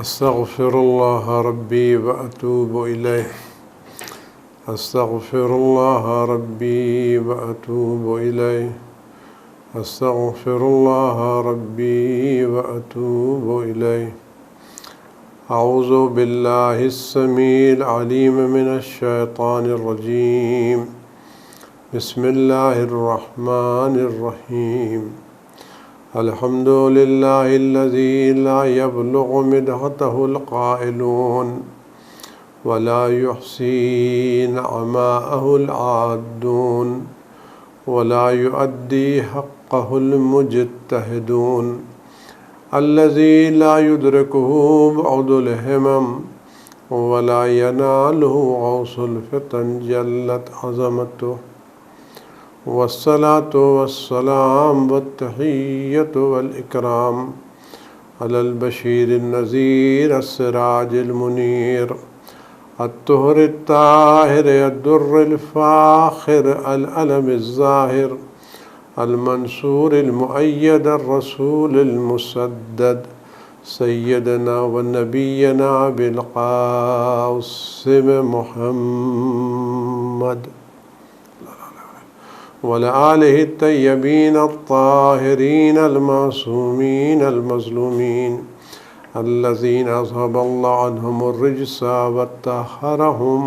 استغفر الله ربي وأتوب إليه استغفر الله ربي وأتوب إليه استغفر الله ربي وأتوب إليه. أعوذ بالله السميع العليم من الشيطان الرجيم. بسم الله الرحمن الرحيم. الحمد لله الذي لا يبلغ مدحته القائلون ولا يحصي نعماءه العادون ولا يؤدي حقه المجتهدون. الذي لا يدركه بعد الهمم ولا يناله غوص الفتن جلت عظمته. والصلاة والسلام والتحية والإكرام على البشير النذير السراج المنير الطهر الطاهر الدر الفاخر العلم الظاهر المنصور المؤيد الرسول المسدد سيدنا ونبينا بالقاسم محمد وعلى الطيبين الطاهرين المعصومين المظلومين الذين أذهب الله عنهم الرجس وطهرهم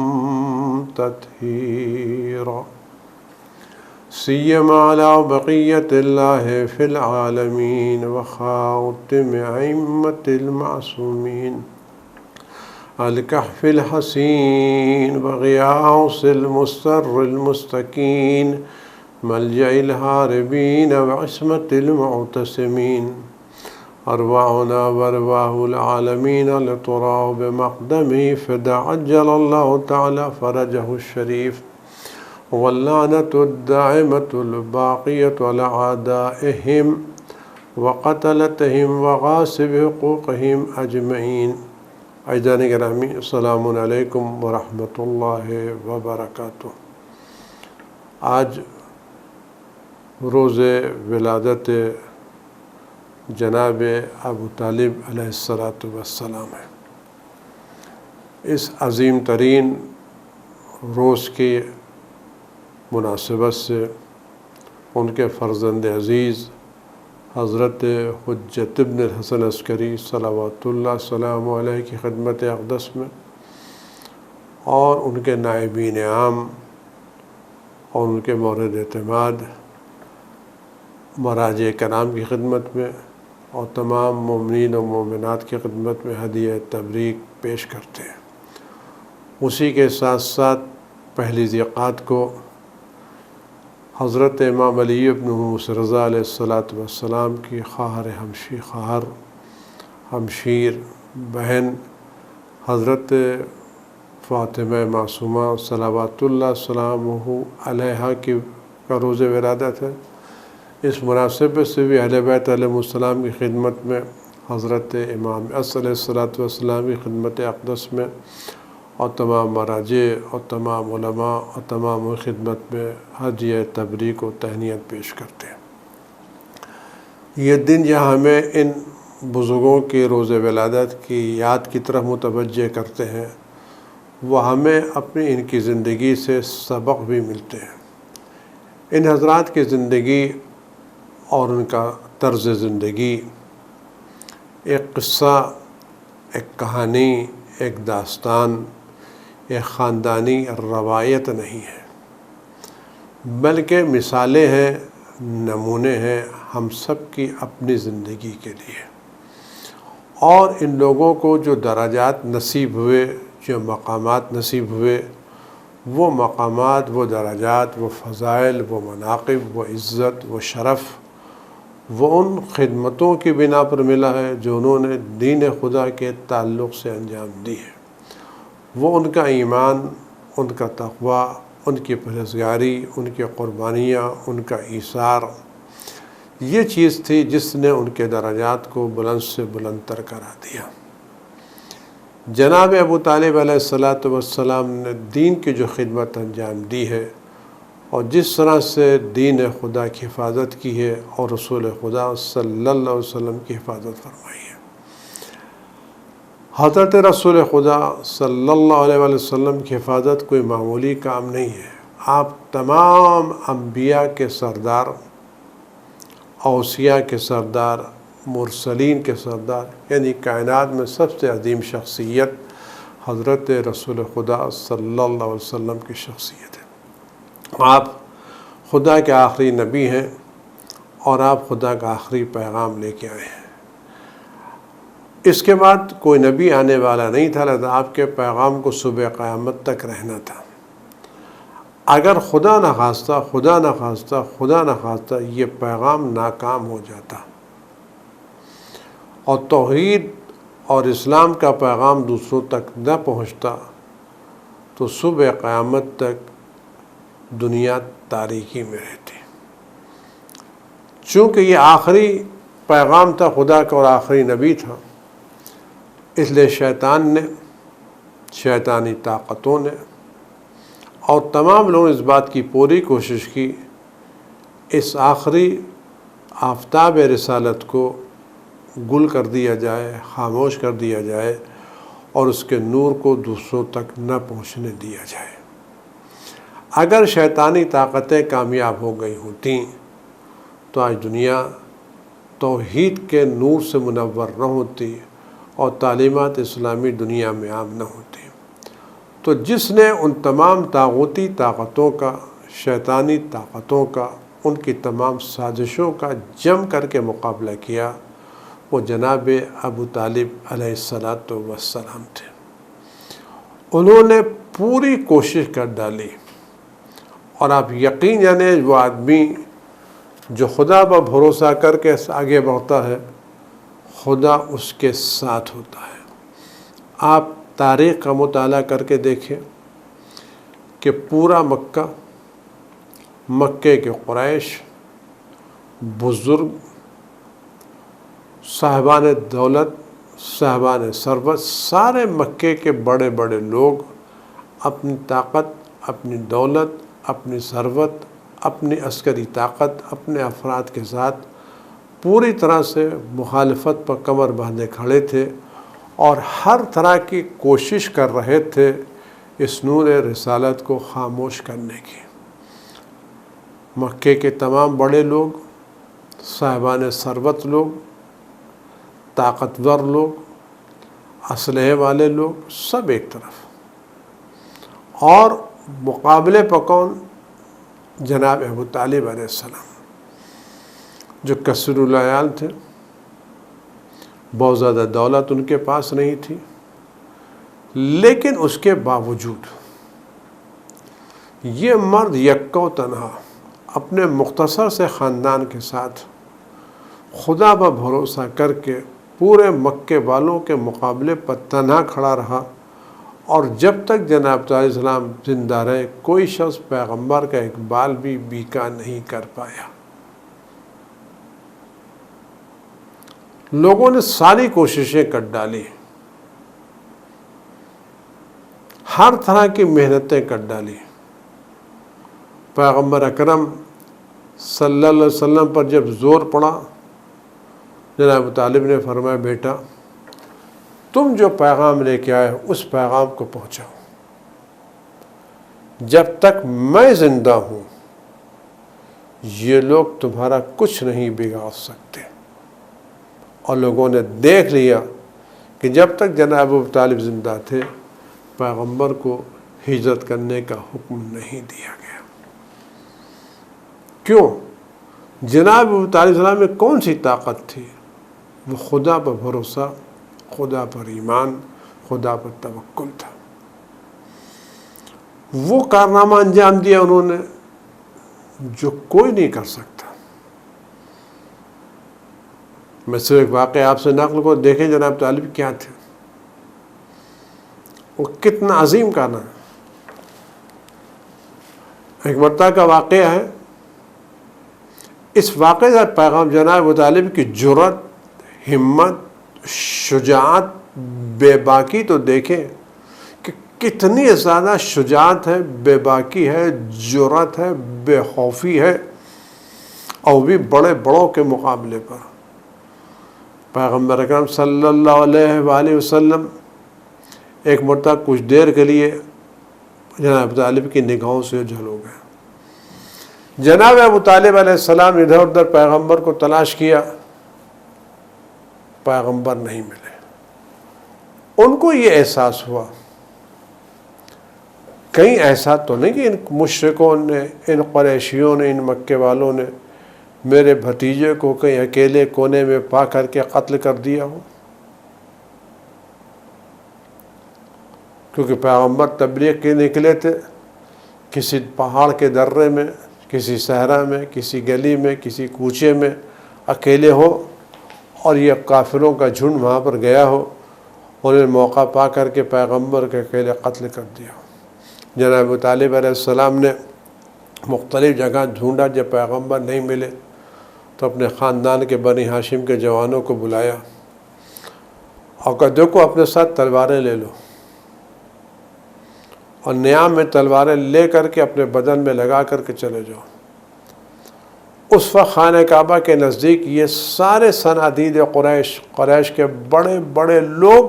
تطهيرا. سيما على بقية الله في العالمين وخاتم أئمة المعصومين الكهف الحسين وغياث المستر المستكين ملجأ الهاربين وعصمة المعتصمين. أرواحنا وأرواح العالمين لتراه بمقدمه فدا عجل الله تعالى فرجه الشريف. واللعنة الدائمة الباقية على أعدائهم وقتلتهم وغاصب حقوقهم أجمعين. عزیزان گرامی، السلام علیکم ورحمۃ اللہ وبرکاتہ. آج روز ولادت جناب ابو طالب علیہ السلام ہے. اس عظیم ترین روز کی مناسبت سے ان کے فرزند عزیز حضرت حجت ابن الحسن عسکری صلوات اللہ سلام علیہ کی خدمت اقدس میں اور ان کے نائبین عام اور ان کے مورد اعتماد مراجع کرام کی خدمت میں اور تمام مومنین و مومنات کی خدمت میں ہدیہ تبریک پیش کرتے ہیں. اسی کے ساتھ ساتھ پہلی ذیقات کو حضرت امام علی ابن موسیٰ رضا علیہ السلام کی خواہر ہمشیر بہن حضرت فاطمہ معصومہ صلوات اللہ سلامہ علیہا کی کا روز ولادت ہے. اس مناسبت سے بھی اہل بیت علیہ السلام کی خدمت میں حضرت امام علیہ السلام کی خدمت اقدس میں اور تمام مراجع اور تمام علماء اور تمام خدمت میں ہدیہ تبریک و تہنیت پیش کرتے ہیں. یہ دن جہاں ہمیں ان بزرگوں کے روز ولادت کی یاد کی طرف متوجہ کرتے ہیں، وہ ہمیں اپنی ان کی زندگی سے سبق بھی ملتے ہیں. ان حضرات کی زندگی اور ان کا طرز زندگی ایک قصہ، ایک کہانی، ایک داستان، ایک خاندانی روایت نہیں ہے، بلکہ مثالیں ہیں، نمونے ہیں ہم سب کی اپنی زندگی کے لیے. اور ان لوگوں کو جو درجات نصیب ہوئے، جو مقامات نصیب ہوئے، وہ مقامات، وہ درجات، وہ فضائل، وہ مناقب، وہ عزت، وہ شرف، وہ ان خدمتوں کی بنا پر ملا ہے جو انہوں نے دین خدا کے تعلق سے انجام دی ہے. وہ ان کا ایمان، ان کا تقوی، ان کی پرہیزگاری، ان کی قربانیاں، ان کا ایثار، یہ چیز تھی جس نے ان کے درجات کو بلند سے بلند تر کرا دیا. جناب ابو طالب علیہ السلام نے دین کی جو خدمت انجام دی ہے اور جس طرح سے دین خدا کی حفاظت کی ہے اور رسول خدا صلی اللہ علیہ وسلم کی حفاظت فرمائی ہے، حضرت رسول خدا صلی اللہ علیہ وآلہ وسلم کی حفاظت کوئی معمولی کام نہیں ہے۔ آپ تمام انبیاء کے سردار، اوصیاء کے سردار، مرسلین کے سردار، یعنی کائنات میں سب سے عظیم شخصیت حضرت رسول خدا صلی اللہ علیہ وسلم کی شخصیت ہے۔ آپ خدا کے آخری نبی ہیں اور آپ خدا کا آخری پیغام لے کے آئے ہیں۔ اس کے بعد کوئی نبی آنے والا نہیں تھا، لہذا آپ کے پیغام کو صبح قیامت تک رہنا تھا۔ اگر خدا نخواستہ یہ پیغام ناکام ہو جاتا اور توحید اور اسلام کا پیغام دوسروں تک نہ پہنچتا تو صبح قیامت تک دنیا تاریکی میں رہتی۔ چونکہ یہ آخری پیغام تھا خدا کا اور آخری نبی تھا، اس لیے شیطان نے، شیطانی طاقتوں نے اور تمام لوگوں نے اس بات کی پوری کوشش کی اس آخری آفتاب رسالت کو گل کر دیا جائے، خاموش کر دیا جائے اور اس کے نور کو دوسروں تک نہ پہنچنے دیا جائے۔ اگر شیطانی طاقتیں کامیاب ہو گئی ہوتیں تو آج دنیا توحید کے نور سے منور نہ ہوتی اور تعلیمات اسلامی دنیا میں عام نہ ہوتی۔ تو جس نے ان تمام طاغوتی طاقتوں کا، شیطانی طاقتوں کا، ان کی تمام سازشوں کا جم کر کے مقابلہ کیا، وہ جناب ابو طالب علیہ السلام تھے۔ انہوں نے پوری کوشش کر ڈالی اور آپ یقین جانیں وہ آدمی جو خدا پر بھروسہ کر کے آگے بڑھتا ہے، خدا اس کے ساتھ ہوتا ہے۔ آپ تاریخ کا مطالعہ کر کے دیکھیں کہ پورا مکے کے قریش، بزرگ، صاحبان دولت، صاحبان ثروت، سارے مکے کے بڑے بڑے لوگ اپنی طاقت، اپنی دولت، اپنی ثروت، اپنی عسکری طاقت، اپنے افراد کے ساتھ پوری طرح سے مخالفت پر کمر باندھے کھڑے تھے اور ہر طرح کی کوشش کر رہے تھے اس نور رسالت کو خاموش کرنے کی۔ مکے کے تمام بڑے لوگ، صاحبان ثروت لوگ، طاقتور لوگ، اسلحے والے لوگ، سب ایک طرف، اور مقابلے پر کون؟ جناب ابو طالب علیہ السلام، جو کثیر العیال تھے، بہت زیادہ دولت ان کے پاس نہیں تھی، لیکن اس کے باوجود یہ مرد یکا و تنہا اپنے مختصر سے خاندان کے ساتھ خدا پر بھروسہ کر کے پورے مکے والوں کے مقابلے پر تنہا کھڑا رہا، اور جب تک جناب علیہ السلام زندہ رہے کوئی شخص پیغمبر کا ایک بال بھی بیکا نہیں کر پایا۔ لوگوں نے ساری کوششیں کر ڈالی، ہر طرح کی محنتیں کر ڈالی۔ پیغمبر اکرم صلی اللہ علیہ وسلم پر جب زور پڑا، جناب طالب نے فرمایا بیٹا تم جو پیغام لے کے آئے ہو اس پیغام کو پہنچاؤ، جب تک میں زندہ ہوں یہ لوگ تمہارا کچھ نہیں بگاڑ سکتے۔ اور لوگوں نے دیکھ لیا کہ جب تک جناب ابو طالب زندہ تھے پیغمبر کو ہجرت کرنے کا حکم نہیں دیا گیا۔ کیوں؟ جناب ابو طالب السلام میں کون سی طاقت تھی؟ وہ خدا پر بھروسہ، خدا پر ایمان، خدا پر توکل تھا۔ وہ کارنامہ انجام دیا انہوں نے جو کوئی نہیں کر سکتا۔ میں صرف ایک واقعہ آپ سے نقل کو دیکھیں، جناب طالب کیا تھے، وہ کتنا عظیم کارنامہ ہے۔ ایک مرتبہ کا واقعہ ہے، اس واقعے کا پیغام جناب ابو طالب کی جرأت، ہمت، شجاعت، بے باکی تو دیکھیں کہ کتنی زیادہ شجاعت ہے، بے باکی ہے، جرأت ہے، بے خوفی ہے، اور بھی بڑے بڑوں کے مقابلے پر۔ پیغمبر اکرم صلی اللہ علیہ وآلہ وسلم ایک مرتبہ کچھ دیر کے لیے جناب ابو طالب کی نگاہوں سے جھل ہو گئے۔ جناب ابو طالب علیہ السلام ادھر ادھر پیغمبر کو تلاش کیا، پیغمبر نہیں ملے۔ ان کو یہ احساس ہوا کہیں ایسا تو نہیں کہ ان مشرکوں نے، ان قریشیوں نے، ان مکے والوں نے میرے بھتیجے کو کہیں اکیلے کونے میں پا کر کے قتل کر دیا ہو، کیونکہ پیغمبر تبلیغ کے نکلے تھے، کسی پہاڑ کے درے میں، کسی صحرا میں، کسی گلی میں، کسی کوچے میں اکیلے ہو اور یہ کافروں کا جھنڈ وہاں پر گیا ہو، انہیں موقع پا کر کے پیغمبر کے اکیلے قتل کر دیا ہو۔ جناب ابو طالب علیہ السلام نے مختلف جگہ ڈھونڈا، جب پیغمبر نہیں ملے تو اپنے خاندان کے بنی ہاشم کے جوانوں کو بلایا اور کہا دیکھو اپنے ساتھ تلواریں لے لو، اور نیام میں تلواریں لے کر کے اپنے بدن میں لگا کر کے چلے جاؤ۔ اس وقت خانہ کعبہ کے نزدیک یہ سارے صنادید قریش کے بڑے بڑے لوگ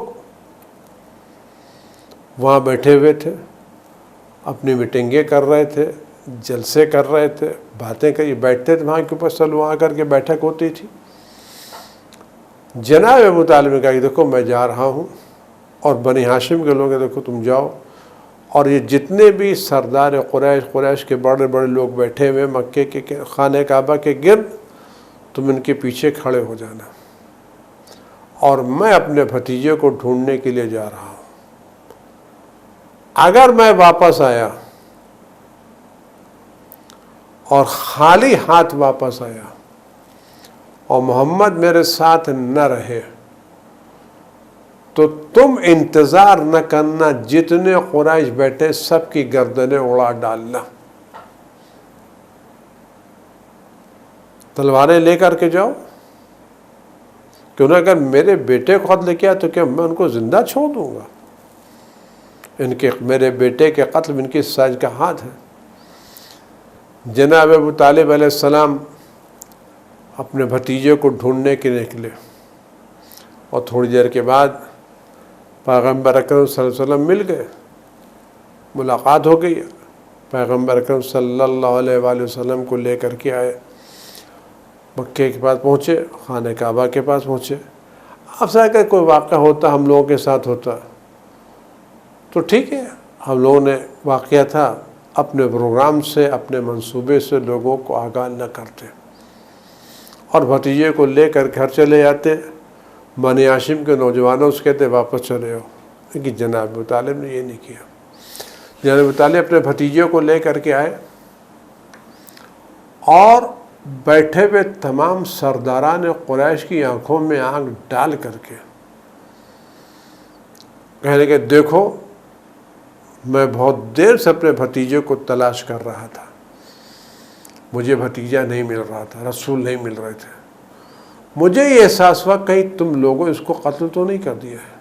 وہاں بیٹھے ہوئے تھے، اپنی میٹنگیں کر رہے تھے، جلسے کر رہے تھے، باتیں کر بیٹھتے تھے، وہاں کے اوپر سلو آ کر کے بیٹھک ہوتی تھی۔ جناب ابو طالب نے کہا کہ دیکھو میں جا رہا ہوں، اور بنی ہاشم کے لوگ دیکھو تم جاؤ، اور یہ جتنے بھی سردار قریش کے بڑے بڑے لوگ بیٹھے ہوئے مکے کے خانہ کعبہ کے گرد، تم ان کے پیچھے کھڑے ہو جانا، اور میں اپنے بھتیجے کو ڈھونڈنے کے لیے جا رہا ہوں۔ اگر میں واپس آیا اور خالی ہاتھ واپس آیا اور محمد میرے ساتھ نہ رہے تو تم انتظار نہ کرنا، جتنے قریش بیٹھے سب کی گردنیں اڑا ڈالنا، تلواریں لے کر کے جاؤ، کہ انہوں نے اگر میرے بیٹے کو قتل کیا تو کیا میں ان کو زندہ چھوڑ دوں گا؟ میرے بیٹے کے قتل میں ان کی ساز کا ہاتھ ہے۔ جناب ابو طالب علیہ السلام اپنے بھتیجے کو ڈھونڈنے کے نکلے، اور تھوڑی دیر کے بعد پیغمبر اکرم صلی اللہ علیہ وسلم مل گئے، ملاقات ہو گئی۔ پیغمبر اکرم صلی اللہ علیہ وآلہ وسلم کو لے کر کے آئے، مکے کے پاس پہنچے، خانہ کعبہ کے پاس پہنچے۔ اب سے اگر کوئی واقعہ ہوتا ہم لوگوں کے ساتھ ہوتا تو ٹھیک ہے، ہم لوگوں نے واقعہ تھا اپنے پروگرام سے، اپنے منصوبے سے لوگوں کو آگاہ نہ کرتے، اور بھتیجے کو لے کر گھر چلے جاتے۔ بنی ہاشم کے نوجوانوں سے کہتے واپس چلے ہو، لیکن جناب ابو طالب نے یہ نہیں کیا۔ جناب ابو طالب اپنے بھتیجے کو لے کر کے آئے، اور بیٹھے ہوئے تمام سرداران قریش کی آنکھوں میں آنکھ ڈال کر کے کہنے کہ دیکھو میں بہت دیر سے اپنے بھتیجے کو تلاش کر رہا تھا، مجھے بھتیجا نہیں مل رہا تھا، رسول نہیں مل رہے تھے، مجھے یہ احساس ہوا کہیں تم لوگوں اس کو قتل تو نہیں کر دیا ہے۔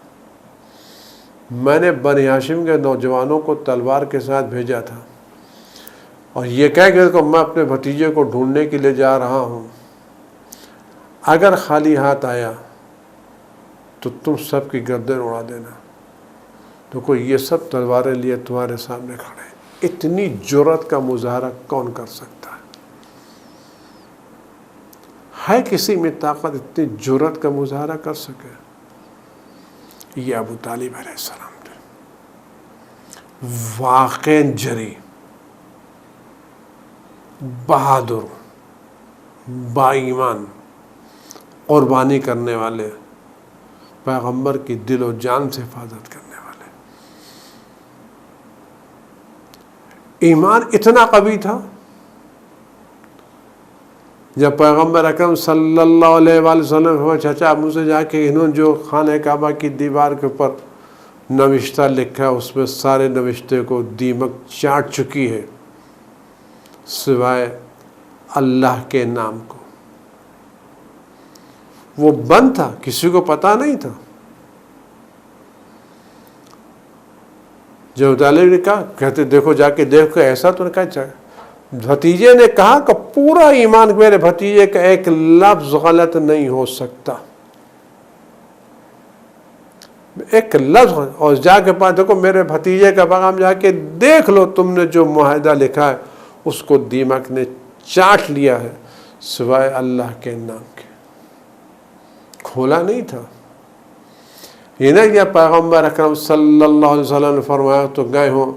میں نے بنی ہاشم کے نوجوانوں کو تلوار کے ساتھ بھیجا تھا، اور یہ کہہ کہ میں اپنے بھتیجے کو ڈھونڈنے کے لیے جا رہا ہوں، اگر خالی ہاتھ آیا تو تم سب کی گردن اڑا دینا۔ تو کوئی یہ سب تلواریں لیے تمہارے سامنے کھڑے ہیں، اتنی جرأت کا مظاہرہ کون کر سکتا ہے کسی میں طاقت اتنی جرأت کا مظاہرہ کر سکے؟ یہ ابو طالب علیہ السلام تھے، واقع جری، بہادر، با ایمان، قربانی کرنے والے، پیغمبر کی دل و جان سے حفاظت کرنے والے۔ ایمان اتنا قوی تھا، جب پیغمبر اکرم صلی اللہ علیہ وآلہ وسلم چچا مجھ سے جا کے انہوں نے جو خانہ کعبہ کی دیوار کے اوپر نوشتہ لکھا اس میں سارے نوشتے کو دیمک چاٹ چکی ہے سوائے اللہ کے نام کو۔ وہ بند تھا، کسی کو پتہ نہیں تھا۔ جو طالب نے کہا، کہتے دیکھو جا کے دیکھو، ایسا تو نے کہا چاہے۔ بھتیجے نے کہا کہ پورا ایمان میرے بھتیجے کا ایک لفظ غلط نہیں ہو سکتا۔ ایک لفظ، اور جا کے پاس دیکھو میرے بھتیجے کا پیغام جا کے دیکھ لو، تم نے جو معاہدہ لکھا ہے اس کو دیمک نے چاٹ لیا ہے سوائے اللہ کے نام کے، کھولا نہیں تھا۔ یہ نہ کہ پیغمبر اکرم صلی اللہ علیہ وسلم نے فرمایا تو گئے ہوں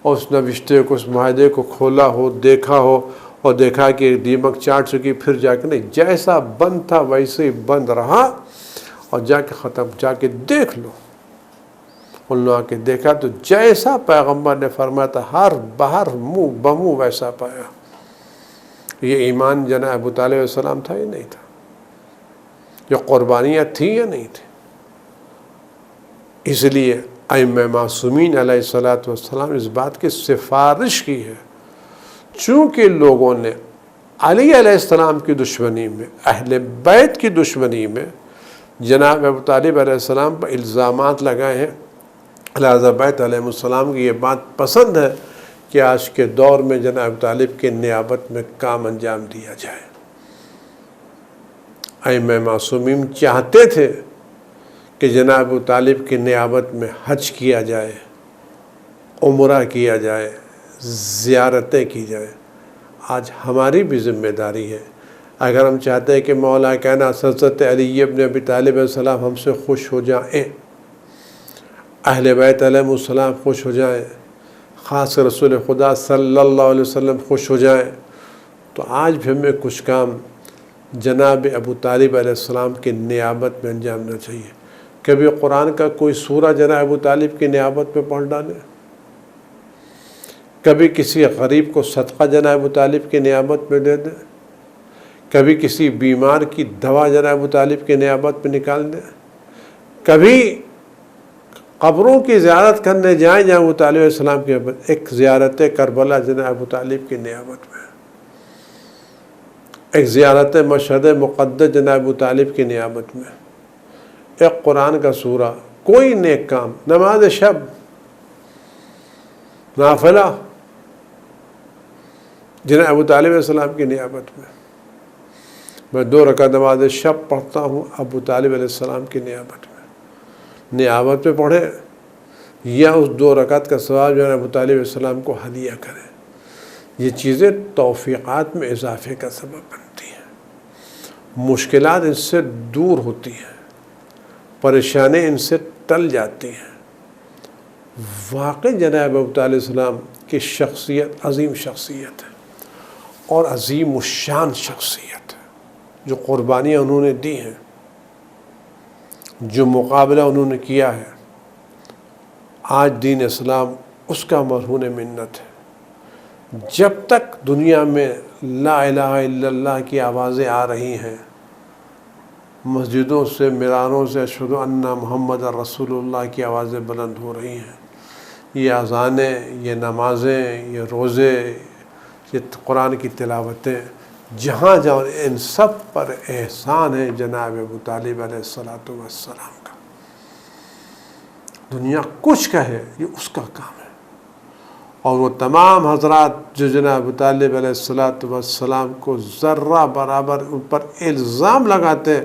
اور اس نوشتے کو، اس معاہدے کو کھولا ہو، دیکھا ہو اور دیکھا کہ دیمک چاٹ چکی، پھر جا کے نہیں، جیسا بند تھا ویسے ہی بند رہا، اور جا کے ختم، جا کے دیکھ لو۔ ان لوگوں کے دیکھا تو جیسا پیغمبر نے فرمایا تھا ہر بہر منہ بمو ویسا پایا۔ یہ ایمان جناب ابو طالب علیہ السلام تھا یا نہیں تھا؟ یہ قربانیاں تھیں یا نہیں تھیں؟ اس لیے ائمہ معصومین علیہ السلام اس بات کی سفارش کی ہے، چونکہ لوگوں نے علی علیہ السلام کی دشمنی میں، اہل بیت کی دشمنی میں جناب ابو طالب علیہ السلام پر الزامات لگائے ہیں، لہذا بیت علیہ السلام کی یہ بات پسند ہے کہ آج کے دور میں جناب ابو طالب کے نیابت میں کام انجام دیا جائے۔ ائمہ معصومین چاہتے تھے کہ جناب ابو طالب کی نیابت میں حج کیا جائے، عمرہ کیا جائے، زیارتیں کی جائیں۔ آج ہماری بھی ذمہ داری ہے، اگر ہم چاہتے ہیں کہ مولا کائنات حضرت علی ابن ابی طالب علیہ السلام ہم سے خوش ہو جائیں، اہل بیت علیہ السلام خوش ہو جائیں، خاص رسول خدا صلی اللہ علیہ وسلم خوش ہو جائیں، تو آج بھی ہمیں کچھ کام جناب ابو طالب علیہ السلام کی نیابت میں انجامنا چاہیے۔ کبھی قرآن کا کوئی سورہ جناب ابو طالب کی نیابت میں پڑھ ڈالیں، کبھی کسی غریب کو صدقہ جناب ابو طالب کی نیابت میں دے دیں، کبھی کسی بیمار کی دوا جناب ابو طالب کی نیابت میں نکال دیں، کبھی قبروں کی زیارت کرنے جائیں جناب ابو طالب علیہ السلام کی، ایک زیارت کربلا جناب ابو طالب کی نیابت میں، ایک زیارت مشہد مقدس جناب ابو طالب کی نیابت میں، ایک قرآن کا سورہ، کوئی نیک کام، نماز شب، نافلہ جناب ابو طالب علیہ السلام کی نیابت میں۔ میں 2 رکعت نماز شب پڑھتا ہوں ابو طالب علیہ السلام کی نیابت میں، نیابت میں پڑھیں یا اس 2 رکعت کا ثواب جناب ابو طالب علیہ السلام کو ہدیہ کریں۔ یہ چیزیں توفیقات میں اضافے کا سبب بنتی ہیں، مشکلات ان سے دور ہوتی ہیں، پریشانیں ان سے ٹل جاتی ہیں۔ واقعی جناب ابو طالب علیہ السلام کی شخصیت عظیم شخصیت ہے اور عظیم الشان شخصیت ہے، جو قربانیاں انہوں نے دی ہیں، جو مقابلہ انہوں نے کیا ہے، آج دین اسلام اس کا مرہون منت ہے۔ جب تک دنیا میں لا الہ الا اللہ کی آوازیں آ رہی ہیں، مسجدوں سے، میناروں سے اشہد ان محمد رسول اللہ کی آوازیں بلند ہو رہی ہیں، یہ اذانیں، یہ نمازیں، یہ روزے، یہ قرآن کی تلاوتیں، جہاں جہاں ان سب پر احسان ہے جناب ابو طالب علیہ السلام کا۔ دنیا کچھ کہے، یہ اس کا کام ہے، اور وہ تمام حضرات جو جناب ابو طالب علیہ السلام کو ذرہ برابر ان پر الزام لگاتے ہیں،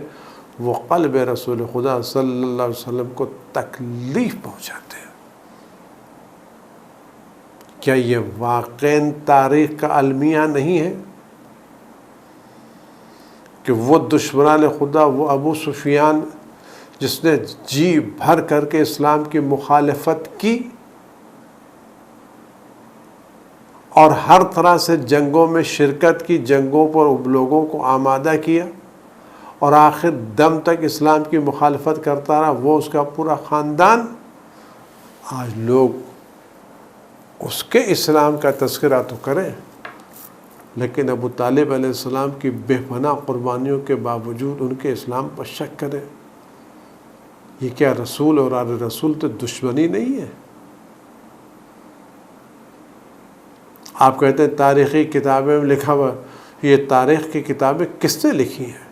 وہ قلب رسول خدا صلی اللہ علیہ وسلم کو تکلیف پہنچاتے ہیں۔ کیا یہ واقعاً تاریخ کا المیہ نہیں ہے کہ وہ دشمنان خدا، وہ ابو سفیان جس نے جی بھر کر کے اسلام کی مخالفت کی اور ہر طرح سے جنگوں میں شرکت کی، جنگوں پر لوگوں کو آمادہ کیا اور آخر دم تک اسلام کی مخالفت کرتا رہا، وہ اس کا پورا خاندان، آج لوگ اس کے اسلام کا تذکرہ تو کریں، لیکن ابو طالب علیہ السلام کی بے پناہ قربانیوں کے باوجود ان کے اسلام پر شک کریں۔ یہ کیا رسول اور آل رسول تو دشمنی نہیں ہے؟ آپ کہتے ہیں تاریخی کتابیں میں لکھا ہوا، یہ تاریخ کی کتابیں کس نے لکھی ہیں؟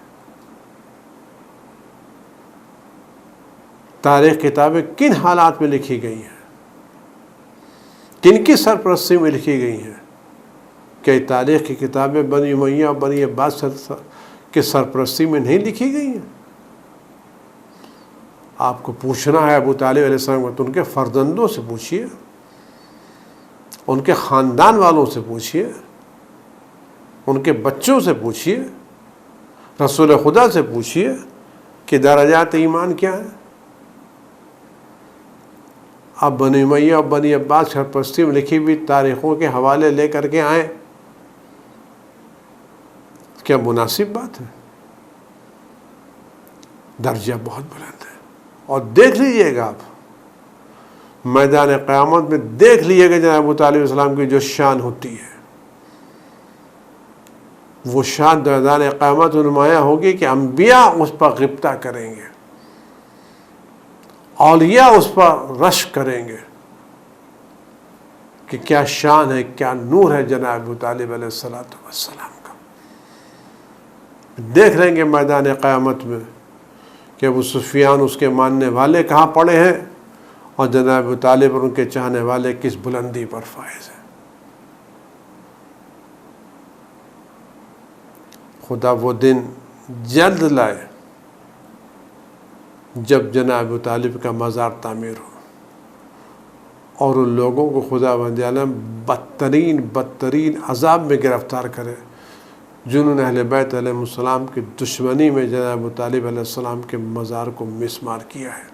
تاریخ کتابیں کن حالات میں لکھی گئی ہیں؟ کن کی سرپرستی میں لکھی گئی ہیں؟ کہ تاریخ کی کتابیں بنی امیہ اور بنی عباس کے سرپرستی میں نہیں لکھی گئی ہیں؟ آپ کو پوچھنا ہے ابو طالب علیہ السلام کو تو ان کے فرزندوں سے پوچھیے، ان کے خاندان والوں سے پوچھیے، ان کے بچوں سے پوچھیے، رسول خدا سے پوچھیے کہ درجات ایمان کیا ہے۔ آپ بنی امیہ اور بنی عباس سرپرستی میں لکھی ہوئی تاریخوں کے حوالے لے کر کے آئیں، کیا مناسب بات ہے؟ درجہ بہت بلند ہے، اور دیکھ لیجئے گا آپ میدان قیامت میں، دیکھ لیجئے گا جناب ابو طالب علیہ السلام کی جو شان ہوتی ہے، وہ شان میدان قیامت میں نمایاں ہوگی کہ انبیاء اس پر غبطہ کریں گے، اولیاء اس پر رشک کریں گے کہ کیا شان ہے، کیا نور ہے جناب ابو طالب علیہ السلام کا۔ دیکھ لیں گے میدان قیامت میں کہ ابو سفیان اس کے ماننے والے کہاں پڑے ہیں، اور جناب ابو طالب اور ان کے چاہنے والے کس بلندی پر فائز ہیں۔ خدا وہ دن جلد لائے جب جناب ابو طالب کا مزار تعمیر ہو، اور ان لوگوں کو خدا بند عالم بدترین عذاب میں گرفتار کرے جنہوں نے اہل بیت علیہ السلام کی دشمنی میں جناب ابو طالب علیہ السلام کے مزار کو مسمار کیا ہے،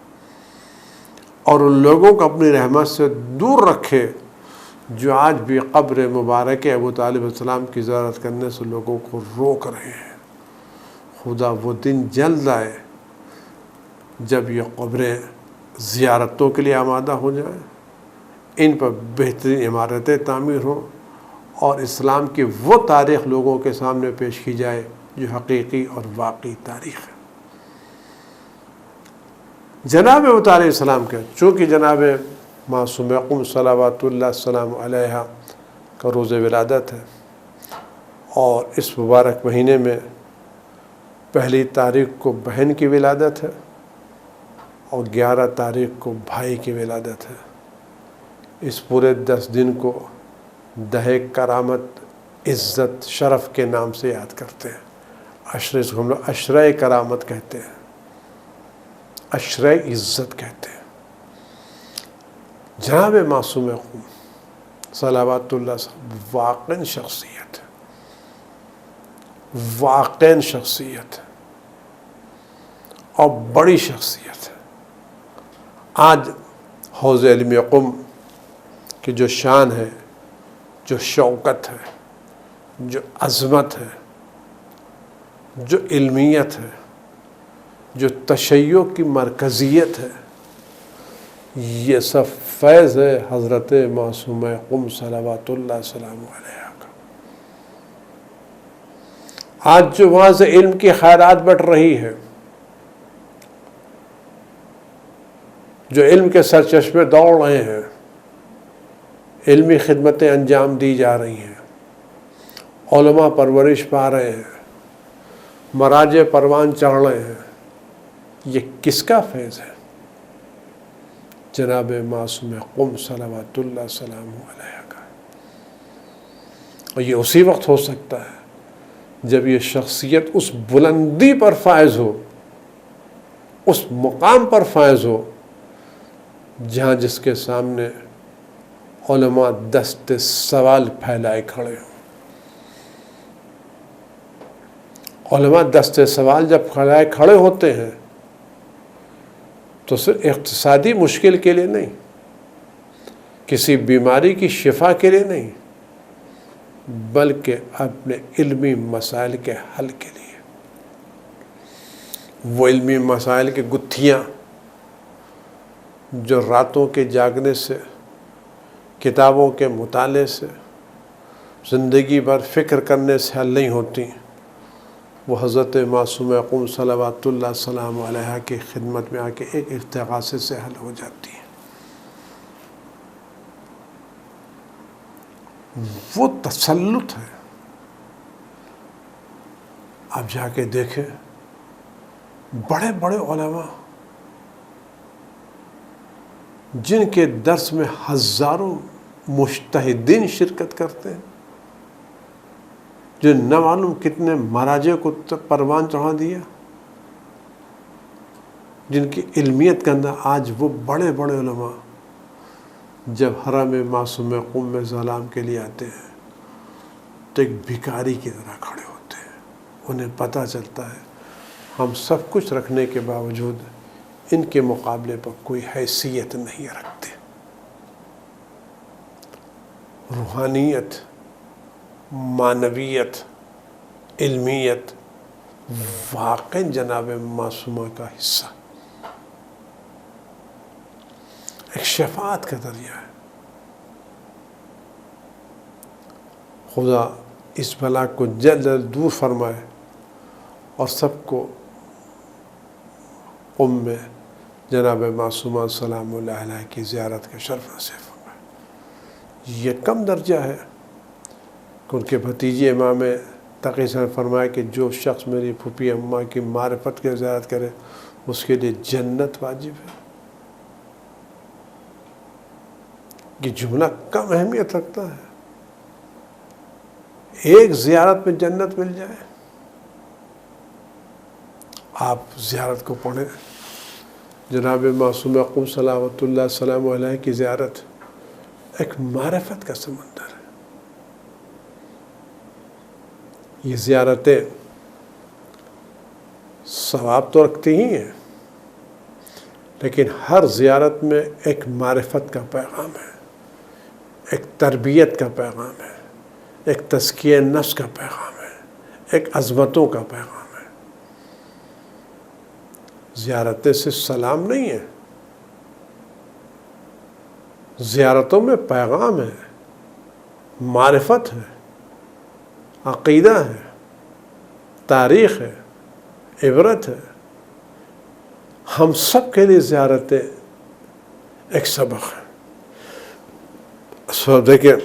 اور ان لوگوں کو اپنی رحمت سے دور رکھے جو آج بھی قبر مبارک ابو طالب علیہ السلام کی زیارت کرنے سے لوگوں کو روک رہے ہیں۔ خدا وہ دن جلد آئے جب یہ قبریں زیارتوں کے لیے آمادہ ہو جائیں، ان پر بہترین عمارتیں تعمیر ہوں، اور اسلام کی وہ تاریخ لوگوں کے سامنے پیش کی جائے جو حقیقی اور واقعی تاریخ ہے۔ جناب ابو طالب علیہ السلام کا، چونکہ جناب معصوم قم صلوات اللہ السلام علیہ کا روز ولادت ہے، اور اس مبارک مہینے میں پہلی تاریخ کو بہن کی ولادت ہے، اور 11 تاریخ کو بھائی کی ولادت ہے۔ اس پورے 10 دن کو دہ کرامت، عزت، شرف کے نام سے یاد کرتے ہیں۔ عشرے سے ہم لوگ عشرۂ کرامت کہتے ہیں، عشرۂ عزت کہتے ہیں۔ جناب معصوم قم صلوات اللہ صاحب واقعاً شخصیت ہے، واقعاً شخصیت ہے، اور بڑی شخصیت ہے۔ آج حوض علم قم کی جو شان ہے، جو شوکت ہے، جو عظمت ہے، جو علمیت ہے، جو تشیع کی مرکزیت ہے، یہ سب فیض ہے حضرت معصوم قم صلوات اللہ السلام علیہ کا۔ آج جو وہاں سے علم کی خیرات بڑھ رہی ہے، جو علم کے سرچشمے دوڑ رہے ہیں، علمی خدمتیں انجام دی جا رہی ہیں، علماء پرورش پا رہے ہیں، مراجع پروان چڑھ رہے ہیں، یہ کس کا فیض ہے؟ جناب معصوم قم صلوات اللہ السلام علیہ کا۔ اور یہ اسی وقت ہو سکتا ہے جب یہ شخصیت اس بلندی پر فائز ہو، اس مقام پر فائز ہو جہاں جس کے سامنے علماء دست سوال پھیلائے کھڑے ہوں۔ علماء دست سوال جب پھیلائے کھڑے ہوتے ہیں تو صرف اقتصادی مشکل کے لیے نہیں، کسی بیماری کی شفا کے لیے نہیں، بلکہ اپنے علمی مسائل کے حل کے لیے۔ وہ علمی مسائل کی گتھیاں جو راتوں کے جاگنے سے، کتابوں کے مطالعے سے، زندگی بھر فکر کرنے سے حل نہیں ہوتی، وہ حضرت معصوم قم صلوات اللہ السلام علیہ کی خدمت میں آ کے ایک استغاثے سے حل ہو جاتی ہے۔ وہ تسلط ہے۔ آپ جا کے دیکھیں، بڑے بڑے علماء جن کے درس میں ہزاروں مجتہدین شرکت کرتے ہیں، جو نہ معلوم کتنے مراجع کو پروان چڑھا دیا، جن کی علمیت کے اندر آج وہ بڑے بڑے علماء جب حرم معصوم قم سلام کے لیے آتے ہیں تو ایک بھکاری کی طرح کھڑے ہوتے ہیں. انہیں پتہ چلتا ہے ہم سب کچھ رکھنے کے باوجود ان کے مقابلے پر کوئی حیثیت نہیں رکھتے. روحانیت، معنویت، علمیت واقع جناب معصومہ کا حصہ، ایک شفاعت کا ذریعہ ہے. خدا اس بلا کو جلد جلد دور فرمائے اور سب کو قم میں جناب معصومہ سلام اللہ علیہ کی زیارت کا شرف نصیب فرمائے. یہ کم درجہ ہے کہ ان کے بھتیجے امام تقی نے فرمایا کہ جو شخص میری پھوپھی اماں کی معرفت کی زیارت کرے اس کے لیے جنت واجب ہے. یہ جملہ کم اہمیت رکھتا ہے. ایک زیارت میں جنت مل جائے. آپ زیارت کو پڑھیں. جناب معصوم قم صلوات اللہ سلام علیہ کی زیارت ایک معرفت کا سمندر ہے. یہ زیارتیں ثواب تو رکھتی ہی ہیں، لیکن ہر زیارت میں ایک معرفت کا پیغام ہے، ایک تربیت کا پیغام ہے، ایک تزکیہ نفس کا پیغام ہے، ایک عظمتوں کا پیغام ہے. زیارتیں صرف سلام نہیں ہے، زیارتوں میں پیغام ہے، معرفت ہے، عقیدہ ہے، تاریخ ہے، عبرت ہے. ہم سب کے لیے زیارتیں ایک سبق ہے. سو دیکھیں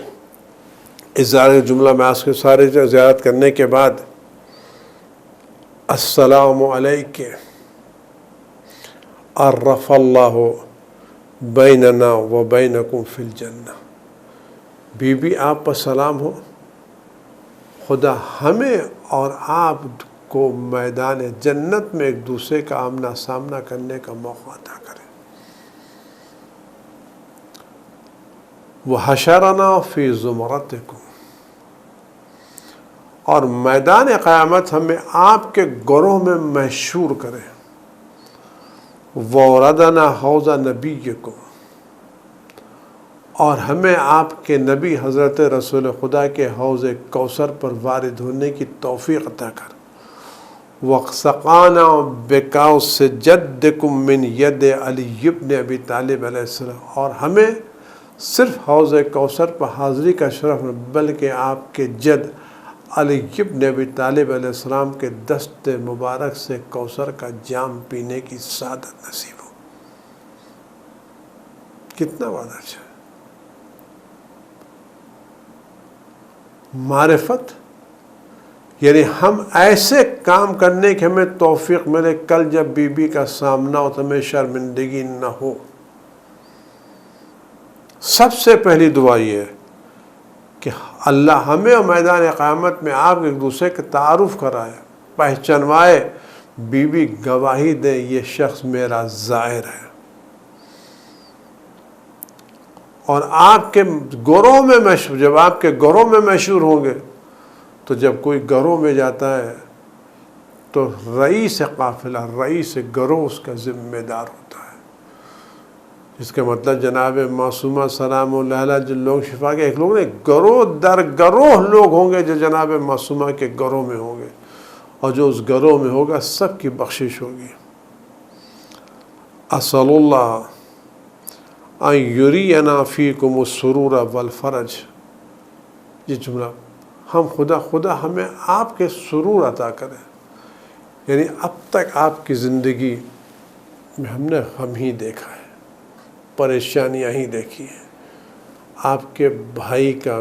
اس زیارت جملہ میں آج کے سارے زیارت کرنے کے بعد السلام علیک عرف اللہ بیننا و بینکم فی الجنہ. بی بی آپ پر سلام ہو، خدا ہمیں اور آپ کو میدان جنت میں ایک دوسرے کا آمنا سامنا کرنے کا موقع عطا کرے. وحشرنا فی زمرتکم، اور میدان قیامت ہمیں آپ کے گروہ میں محشور کرے. ووردنا حوض نبیکم، اور ہمیں آپ کے نبی حضرت رسول خدا کے حوض کوثر پر وارد ہونے کی توفیق عطا کر. وَسَقَانَا بِكَأْسِ جَدِّكُم مِّن يَدِ عَلِيِّ بْنِ أَبِي طالب علیہ السلام، اور ہمیں صرف حوض کوثر پر حاضری کا شرف نہ بلکہ آپ کے جد علی بن ابی طالب علیہ السلام کے دست مبارک سے کوثر کا جام پینے کی سعادت نصیب ہو. کتنا وعدہ اچھا ہے. معرفت یعنی ہم ایسے کام کرنے کی ہمیں توفیق ملے کل جب بی بی کا سامنا ہو تو ہمیں شرمندگی نہ ہو. سب سے پہلی دعا یہ ہے کہ اللہ ہمیں اور میدان قیامت میں آپ ایک دوسرے کے تعارف کرائے، پہچانوائے، بی بی گواہی دے یہ شخص میرا زائر ہے. اور آپ کے گروہ میں مشہور، جب آپ کے گروہ میں مشہور ہوں گے تو جب کوئی گروہ میں جاتا ہے تو رئیس قافلہ، رئیس گروہ اس کا ذمہ دار ہوتا ہے. اس کا مطلب جناب معصومہ سلام اللہ علیہ جو لوگ شفا کے ایک لوگ نہیں، گروہ در گروہ لوگ ہوں گے جو جناب معصومہ کے گروہ میں ہوں گے، اور جو اس گروہ میں ہوگا سب کی بخشش ہوگی. اسأل اللہ ان یرینا فیکم السرور والفرج. یہ جملہ ہم خدا ہمیں آپ کے سرور عطا کرے. یعنی اب تک آپ کی زندگی میں ہم نے غم ہی دیکھا ہے، پریشانیاں ہی دیکھی ہیں. آپ کے بھائی کا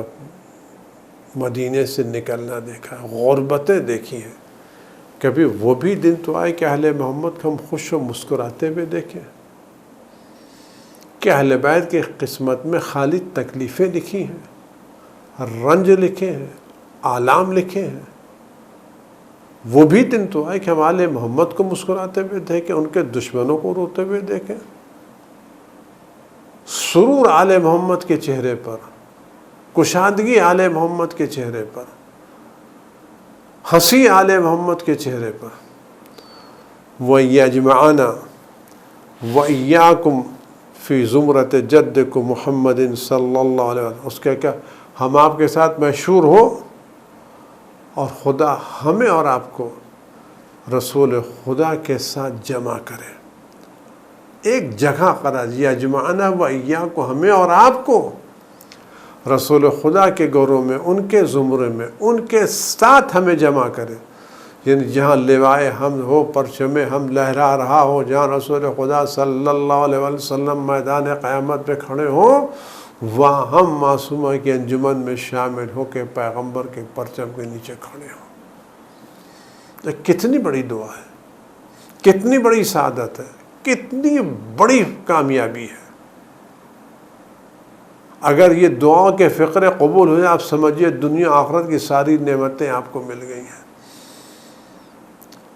مدینے سے نکلنا دیکھا ہے، غربتیں دیکھی ہیں. کبھی وہ بھی دن تو آئے کہ اہل محمد کو ہم خوش و مسکراتے ہوئے دیکھیں، کہ اہل بیت کی قسمت میں خالی تکلیفیں لکھی ہیں، رنج لکھے ہیں، آلام لکھے ہیں. وہ بھی دن تو آئے کہ ہم آل محمد کو مسکراتے ہوئے دیکھیں، ان کے دشمنوں کو روتے ہوئے دیکھیں۔ سرور آل محمد کے چہرے پر، کشادگی آل محمد کے چہرے پر، ہنسی آل محمد کے چہرے پر۔ وَيَجْمَعَنَا وَإِيَّاكُمْ فِي زُمْرَةِ جَدِّكُمْ محمد صلی اللہ علیہ وسلم، اس کا کیا، ہم آپ کے ساتھ مشہور ہو اور خدا ہمیں اور آپ کو رسول خدا کے ساتھ جمع کرے، ایک جگہ قرار دیا۔ یجمعنا و ایاکم، ہمیں اور آپ کو رسول خدا کے گروہ میں، ان کے زمرے میں، ان کے ساتھ ہمیں جمع کرے، یعنی جہاں لوائے حمد ہو، پرچم حمد لہرا رہا ہو، جہاں رسول خدا صلی اللہ علیہ وسلم میدان قیامت پہ کھڑے ہوں، وہاں ہم معصومہ کی انجمن میں شامل ہو کے پیغمبر کے پرچم کے نیچے کھڑے ہوں۔ کتنی بڑی دعا ہے، کتنی بڑی سعادت ہے، کتنی بڑی کامیابی ہے۔ اگر یہ دعاؤں کے فقرے قبول ہو جائے، آپ سمجھیے دنیا آخرت کی ساری نعمتیں آپ کو مل گئی ہیں۔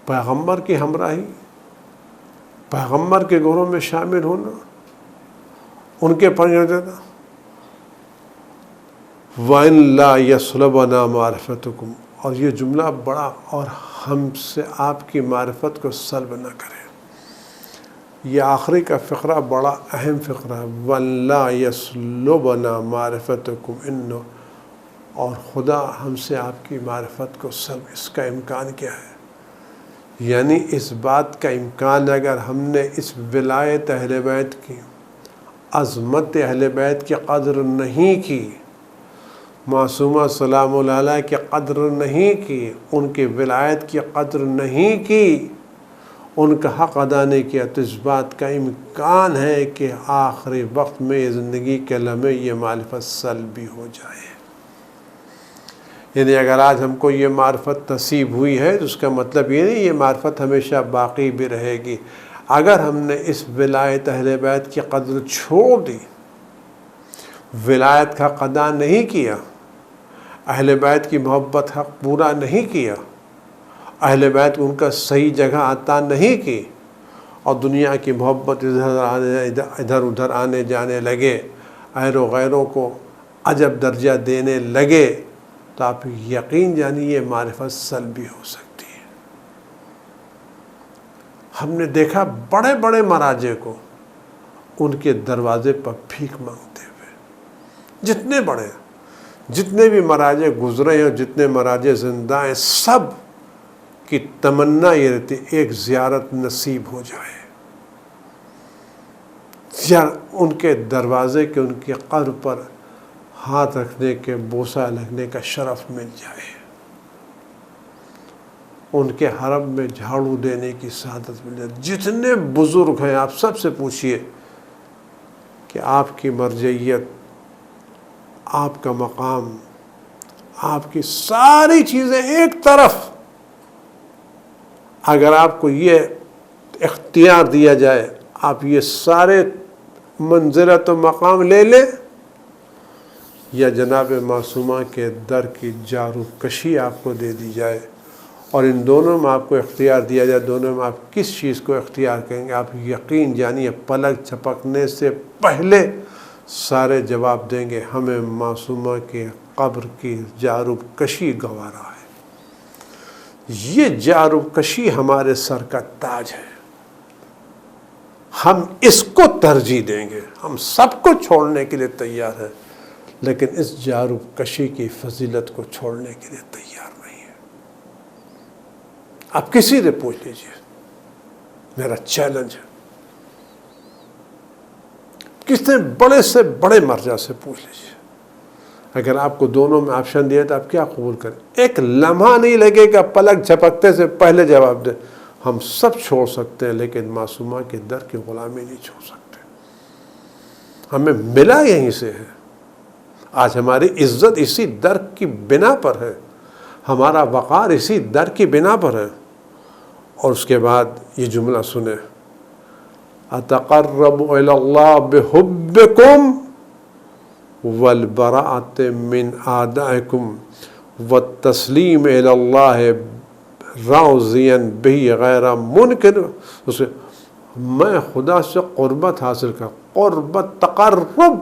پیغمبر کی ہمراہی، پیغمبر کے گروہ میں شامل ہونا، ان کے پڑھنے دینا۔ وَإِن لَا يَسْلُبَنَا مَعْرِفَتُكُمْ، اور یہ جملہ بڑا، اور ہم سے آپ کی معرفت کو سلب نہ کرے۔ یہ آخری کا فقرہ بڑا اہم فقرہ ہے، وَلَا يَسْلُبَنَا مَعْرِفَتُكُمْ إِنَّهُ، اور خدا ہم سے آپ کی معرفت کو سلب، اس کا امکان کیا ہے؟ یعنی اس بات کا امکان، اگر ہم نے اس ولایت اہل بیت کی، عظمت اہل بیت کی قدر نہیں کی، معصومہ سلام اللہ علیہ کی قدر نہیں کی، ان کی ولایت کی قدر نہیں کی، ان کا حق ادا نہیں کیا، تو اس بات کا امکان ہے کہ آخری وقت میں زندگی کے لمحے یہ معرفت سلبی ہو جائے۔ یعنی اگر آج ہم کو یہ معرفت نصیب ہوئی ہے تو اس کا مطلب یہ نہیں یہ معرفت ہمیشہ باقی بھی رہے گی۔ اگر ہم نے اس ولایت اہل بیت کی قدر چھوڑ دی، ولایت کا حق ادا نہیں کیا، اہل بیت کی محبت حق پورا نہیں کیا، اہل بیت کو ان کا صحیح جگہ عطا نہیں کی، اور دنیا کی محبت ادھر ادھر آنے جانے لگے، اہل و غیروں کو عجب درجہ دینے لگے، تو آپ یقین جانیے یہ معرفت سلبی ہو سکتی ہے۔ ہم نے دیکھا بڑے بڑے مراجع کو ان کے دروازے پر بھیک مانگتے ہوئے، جتنے بڑے، جتنے بھی مراجع گزرے ہیں، جتنے مراجع زندہ ہیں، سب کی تمنا یہ رہتی ایک زیارت نصیب ہو جائے، ان کے دروازے کے، ان کے قبر پر ہاتھ رکھنے کے، بوسہ لگنے کا شرف مل جائے، ان کے حرم میں جھاڑو دینے کی سعادت مل جائے۔ جتنے بزرگ ہیں آپ سب سے پوچھئے کہ آپ کی مرجعیت، آپ کا مقام، آپ کی ساری چیزیں ایک طرف، اگر آپ کو یہ اختیار دیا جائے آپ یہ سارے منزلت و مقام لے لیں، یا جناب معصومہ کے در کی جارو کشی آپ کو دے دی جائے، اور ان دونوں میں آپ کو اختیار دیا جائے، دونوں میں آپ کس چیز کو اختیار کریں گے، آپ یقین جانیے پلک جھپکنے سے پہلے سارے جواب دیں گے ہمیں معصومہ کے قبر کی جارو کشی گوارا ہے۔ یہ جارو کشی ہمارے سر کا تاج ہے، ہم اس کو ترجیح دیں گے، ہم سب کو چھوڑنے کے لیے تیار ہیں، لیکن اس جارو کشی کی فضیلت کو چھوڑنے کے لیے تیار نہیں ہے۔ آپ کسی سے پوچھ لیجئے، میرا چیلنج ہے، کس نے بڑے سے بڑے مرجع سے پوچھ لیجئے، اگر آپ کو دونوں میں آپشن دیا تو آپ کیا قبول کریں؟ ایک لمحہ نہیں لگے گا، پلک جھپکتے سے پہلے جواب دیں ہم سب چھوڑ سکتے ہیں، لیکن معصومہ کے در کی غلامی نہیں چھوڑ سکتے، ہمیں ملا یہیں سے ہے، آج ہماری عزت اسی در کی بنا پر ہے، ہمارا وقار اسی در کی بنا پر ہے۔ اور اس کے بعد یہ جملہ سنیں، اتقرب الی اللہ بحبکم والبراءۃ من اعدائکم والتسلیم الی اللہ راضین بہی غیر منکر، اسے میں خدا سے قربت حاصل کر، قربت تقرب،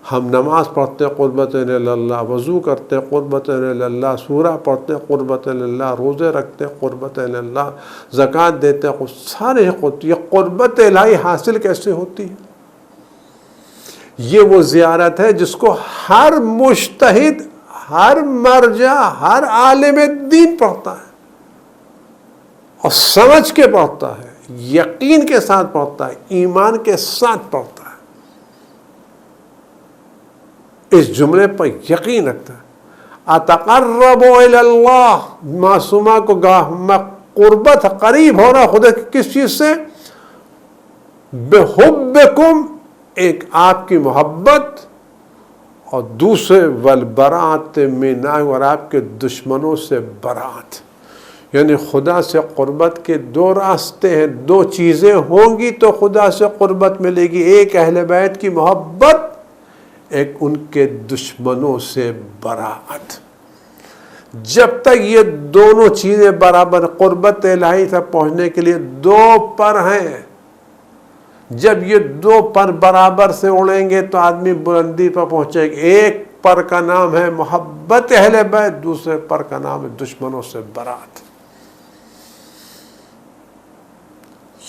ہم نماز پڑھتے قربت اللہ، وضو کرتے قربت اللہ، سورہ پڑھتے قربت اللہ، روزے رکھتے قربت اللہ، زکوٰۃ دیتے، سارے یہ قربت الہی حاصل کیسے ہوتی ہے؟ یہ وہ زیارت ہے جس کو ہر مجتہد، ہر مرجع، ہر عالم دین پڑھتا ہے اور سمجھ کے پڑھتا ہے، یقین کے ساتھ پڑھتا ہے، ایمان کے ساتھ پڑھتا ہے، اس جملے پر یقین رکھتا ہے۔ اتقرب الی اللہ، معصومہ کو قربت، قریب ہونا خدا کی کس چیز سے؟ بحبکم، ایک آپ کی محبت، اور دوسرے والبراءت من، اور آپ کے دشمنوں سے برات۔ یعنی خدا سے قربت کے دو راستے ہیں، دو چیزیں ہوں گی تو خدا سے قربت ملے گی، ایک اہل بیت کی محبت، ایک ان کے دشمنوں سے براعت۔ جب تک یہ دونوں چیزیں برابر، قربت الہی تک پہنچنے کے لیے دو پر ہیں، جب یہ دو پر برابر سے اڑیں گے تو آدمی بلندی پر پہنچے گا۔ ایک پر کا نام ہے محبت اہل بیت، دوسرے پر کا نام ہے دشمنوں سے برات۔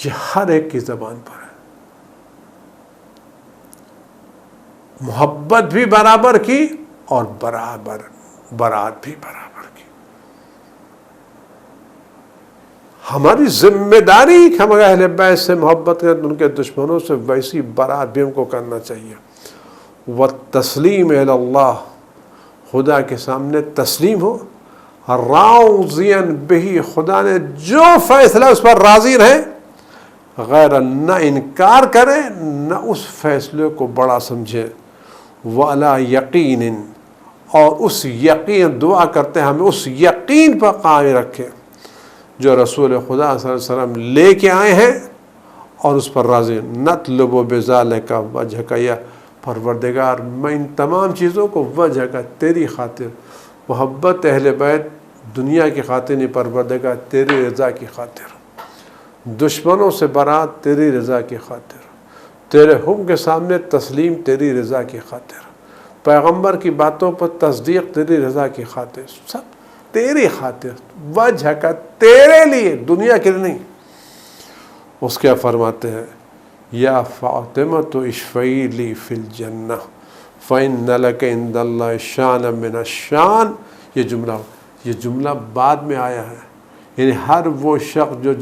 یہ ہر ایک کی زبان پر ہے، محبت بھی برابر کی اور برات بھی برابر کی۔ ہماری ذمہ داری کہ ہم اہل بیت سے محبت کریں، ان کے دشمنوں سے ویسی برات بھی ہم کو کرنا چاہیے۔ والتسلیم الی اللہ، خدا کے سامنے تسلیم ہو، راضین بہی، خدا نے جو فیصلہ اس پر راضی رہے، غیر نہ انکار کرے نہ اس فیصلے کو بڑا سمجھے، وعلی یقین، اور اس یقین، دعا کرتے ہیں ہمیں اس یقین پر قائم رکھے جو رسول خدا صلی اللہ علیہ وسلم لے کے آئے ہیں، اور اس پر راضی۔ نطلب بذالک وجہک، یا پروردگار میں ان تمام چیزوں کو وجہ کا، تیری خاطر، محبت اہل بیت دنیا کی خاطر نہیں، پروردگار تیری رضا کی خاطر، دشمنوں سے برات تیری رضا کی خاطر، تیرے حکم کے سامنے تسلیم تیری رضا کی خاطر، پیغمبر کی باتوں پر تصدیق تیری رضا کی خاطر، سب تیری خاطر، وجہ کا، تیرے لیے، دنیا کے لیے نہیں۔ اس کے فرماتے ہیں یا فاطمۃ اشفعی لی فی الجنہ فإن لک عند اللہ شان من الشان، یہ جملہ بعد میں آیا ہے، یعنی ہر وہ شخص جو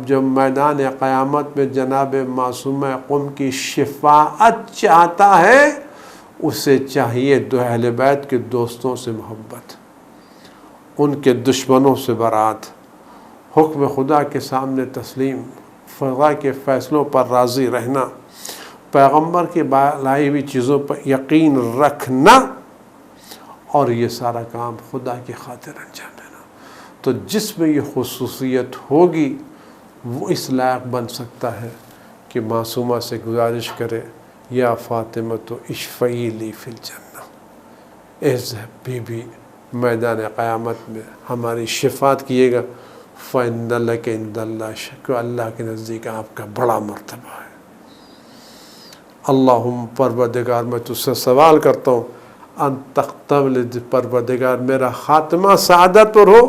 جب میدان قیامت میں جناب معصومہ قم کی شفاعت چاہتا ہے، اسے چاہیے دو اہل بیت کے دوستوں سے محبت، ان کے دشمنوں سے برات، حکم خدا کے سامنے تسلیم، خدا کے فیصلوں پر راضی رہنا، پیغمبر کی لائی ہوئی چیزوں پر یقین رکھنا، اور یہ سارا کام خدا کی خاطر انجام دینا۔ تو جس میں یہ خصوصیت ہوگی وہ اس لائق بن سکتا ہے کہ معصومہ سے گزارش کرے یا فاطمۃ اشفعی لی فی الجنہ، اے بی بی میدان قیامت میں ہماری شفاعت کیے گا، فإن لک عند اللہ، کہ اللہ کے نزدیک آپ کا بڑا مرتبہ ہے۔ اللہم، پروردگار میں تجھ سے سوال کرتا ہوں، ان تختم، پروردگار میرا خاتمہ سعادت پر ہو،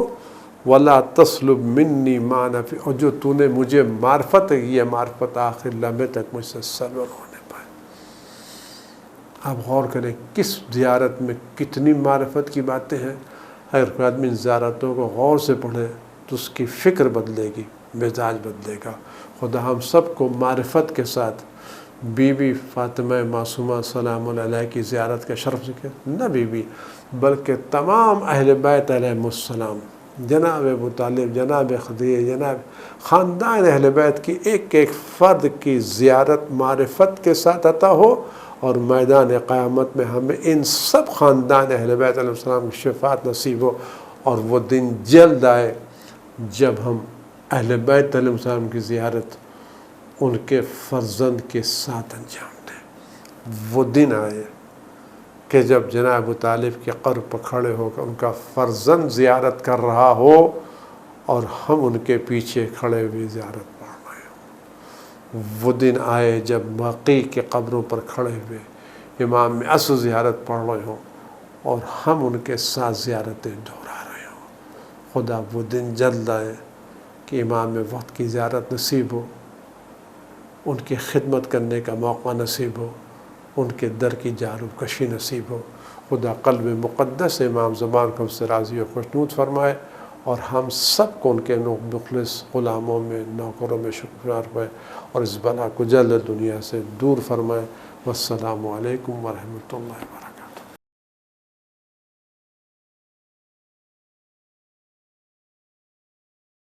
ولا تسلب منی ما نفی، اور جو تو نے مجھے معرفت ہے، یہ معرفت آخر لمحے تک مجھ سے سلب ہونے پائے۔ آپ غور کریں کس زیارت میں کتنی معرفت کی باتیں ہیں۔ اگر کوئی آدمی ان زیارتوں کو غور سے پڑھے تو اس کی فکر بدلے گی، مزاج بدلے گا۔ خدا ہم سب کو معرفت کے ساتھ بی بی فاطمہ معصومہ سلام علیہ کی زیارت کا شرف سکے، نہ بی بی بلکہ تمام اہل بیت علیہم السلام، جناب ابو طالب، جناب خدیجہ، جناب خاندان اہل بیت کی ایک ایک فرد کی زیارت معرفت کے ساتھ عطا ہو، اور میدان قیامت میں ہمیں ان سب خاندان اہل بیت علیہ السلام کی شفاعت نصیب ہو، اور وہ دن جلد آئے جب ہم اہل بیت علیہ السلام کی زیارت ان کے فرزند کے ساتھ انجام دیں۔ وہ دن آئے کہ جب جناب ابو طالب کے قبر پر کھڑے ہو کر ان کا فرزند زیارت کر رہا ہو، اور ہم ان کے پیچھے کھڑے ہوئے زیارت پڑھ رہے ہوں۔ وہ دن آئے جب باقی کے قبروں پر کھڑے ہوئے امام عصر زیارت پڑھ رہے ہوں اور ہم ان کے ساتھ زیارتیں دہرا رہے ہوں۔ خدا وہ دن جلد آئے کہ امام وقت کی زیارت نصیب ہو، ان کی خدمت کرنے کا موقع نصیب ہو، ان کے در کی جارو کشی نصیب ہو۔ خدا قلب مقدس امام زمان کو ہم سے راضی و خوشنود فرمائے اور ہم سب کو ان کے مخلص غلاموں میں، نوکروں میں شکر فرمائے اور اس بلا کو جلد دنیا سے دور فرمائے۔ والسلام علیکم ورحمۃ اللہ وبرکاتہ۔